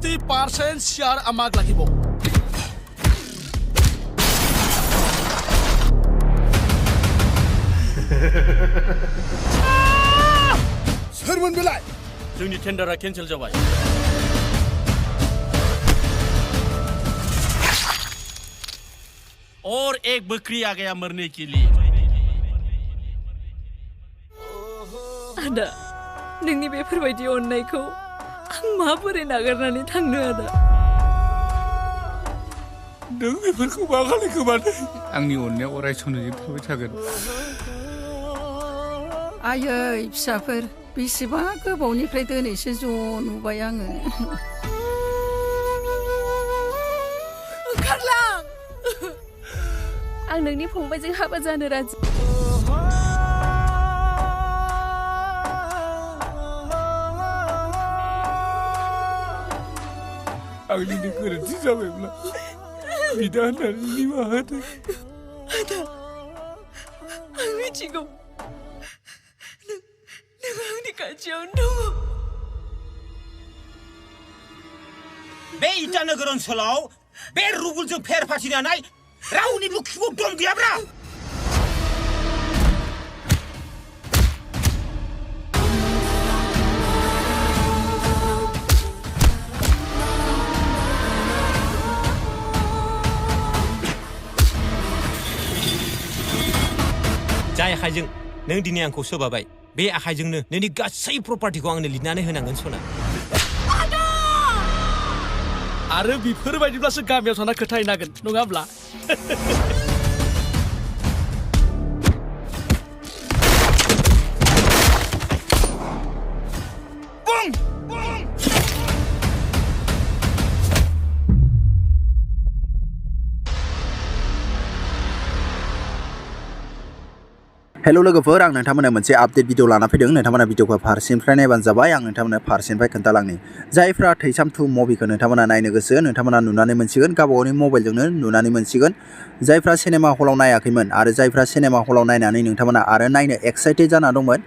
50% share amag lakibo. Sermon belai. जोंनि टेन्डारा cancel जाबाय और एक बकरी आ गया मरने के लिए आदा नोंनि बेफोरबायदि अननायखौ आं माबोरै नागारनानै थांनो आदा नों बेफोरखौ मा खालामखो माने आंनि अननाया अराय समजों थाबाय थागोन आयै फिसाफोर बेसेबा गोबावनिफ्राय दिनैसो ज' नुबाय आङो ओंखारलां आं नोंनि फंबायजों हाबा जानो राजि आंनिनो गोरोन्थि जाबायब्ला बिदा होननानै निमाहा होदो आदा आं मिथिगौ नों आंनि खाथियावनो दङ बे इटानगर ओनसोलाव बे रुबुलजों फेर फाथिनानै रावनिबो खिबुक दम गैयाब्रा जाय आखाइजों नों दिनै आंखौ सोबाबाय बे आखाइजोंनो नोंनि गासै प्रपार्टिखौ आंनो लिरनानै होनांगोन सना आरो बेफोरबायदिब्लासो गामियाव थाना खोथाहैनांगोन नङा होमब्ला हेलो लोगोफोर आं नोंथांमोननो मोनसे आपडेट भिडिअ लाना फैदों नोंथांमोना भिडिअखौ फारसेनिफ्राय नायबानो जाबाय आं नोंथांमोननो फारसेनिफ्राय खोन्थालांनि जायफ्रा थैसाम 2 मुभिखौ नोंथांमोना नायनो गोसो नोंथांमोना नुनानै मोनसिगोन गावबागावनि मबाइलजोंनो नुनानै मोनसिगोन जायफ्रा सिनेमा हलाव नायाखैमोन आरो जायफ्रा सिनेमा हलाव नायनानै नोंथांमोना आरो नायनो एक्साइटेड जाना दंमोन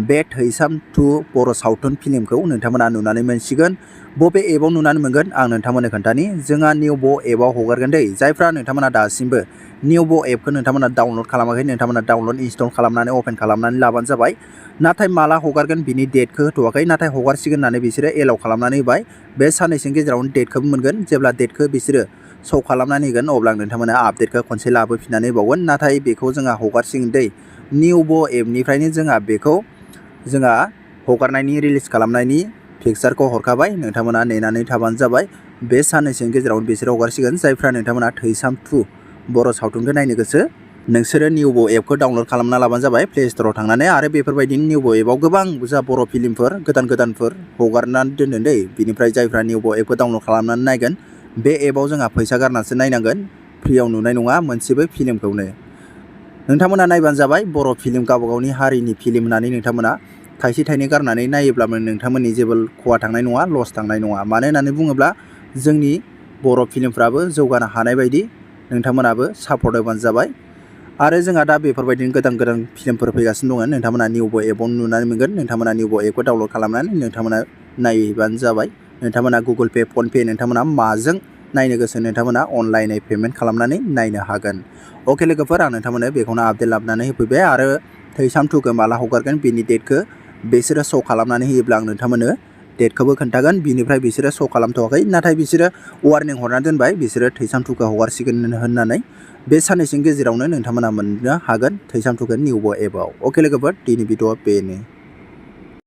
बे थैसाम 2 बर' सावथुन फिल्मखौ नोंथांमोना नुनानै मोनसिगोन बबे एपआव नुनानै मोनगोन आं नोंथांमोननो खोन्थानि जोंहा निउबो एपआव हगारगोन दै जायफ्रा नोंथांमोना दासिमबो निउबो एपखौ नोंथांमोना डाउनलड खालामाखै नोंथांमोना डाउनलड इनस्टल खालामनानै अपेन खालामनानै लाबानो जाबाय नाथाय माला हगारगोन बिनि डेटखौ होथ'वाखै नाथाय हगारसिगोन होननानै बिसोरो एलाउ खालामनानै होबाय बे साननैसोनि गेजेरावनो डेटखौबो मोनगोन जेब्ला डेटखौ बिसोरो शो खालामनानै होगोन अब्ला नोंथांमोना आपडेटखौ खनसे लाबोफिननानै होबावगोन नाथाय बेखौ जोंहा हगारसिगोन दै निउबो एपनिफ्रायनो जोंहा बेखौ जोंहा हगारनायनि रिलिज खालामनायनि पिक्चारखौ हरखाबाय नोंथांमोना नेनानै थाबानो जाबाय बे साननैसोनि गेजेरावनो बिसोरो हगारसिगोन जायफ्रा नोंथांमोना थैसाम 2 बर' सावथुनखौ नायनो गोसो नोंसोरो निउबो एपखौ डाउनलड खालामना लाबानो जाबाय प्ले स्ट'राव थांनानै आरो बेफोरबायदिनो निउबो एपआव गोबां बुरजा बर' फिल्मफोर गोदानफोर हगारनानै दोनदों दै बिनिफ्राय जायफ्रा निउबो एपखौ डाउनलड खालामनानै नायगोन बे एपआव जोंहा फैसा गारनासो नायनांगोन फ्रियाव नुनाय नङा मोनसेबो फिल्मखौनो नोंथांमोना नायबानो जाबाय बर' फिल्म गावबागावनि हारिनि फिल्म होननानै नोंथांमोना थाइसे थाइनै गारनानै नायोब्लाबो नोंथांमोननि जेबो खहा थांनाय नङा लस थांनाय नङा मानो होननानै बुङोब्ला जोंनि बर' फिल्मफ्राबो जौगानो हानाय बायदि नोंथांमोनाबो सापर्ट होबानो जाबाय आरो जोंहा दा बेफोरबायदिनो गोदान फिल्मफोर फैगासिनो दङ नोंथांमोना निउबो एपआव नुनानै मोनगोन नोंथांमोना निउबो एपखौ डाउनलड खालामनानै नोंथांमोना नायहैबानो जाबाय नोंथांमोना गुगोल पे फन पे नोंथांमोना माजों नायनो गोसो नोंथांमोना अनलाइनै पेमेन्ट खालामनानै नायनो हागोन अके लोगोफोर आं नोंथांमोननो बेखौनो आपडेट लाबोनानै होफैबाय आरो थैसाम 2खौ माला हगारगोन बिनि डेटखौ बिसोरो शो खालामनानै होयोब्ला आं नोंथांमोननो डेटखौबो खोन्थागोन बिनिफ्राय बिसोरो शो खालामथ'वाखै नाथाय बिसोरो वार्निं हरना दोनबाय बिसोरो थैसाम 2खौ हगारसिगोन होननानै बे साननैसोनि गेजेरावनो नोंथांमोना मोननो हागोन थैसाम 2खौ निउबो एपआव अके लोगोफोर दिनै भिडिअआ बेनो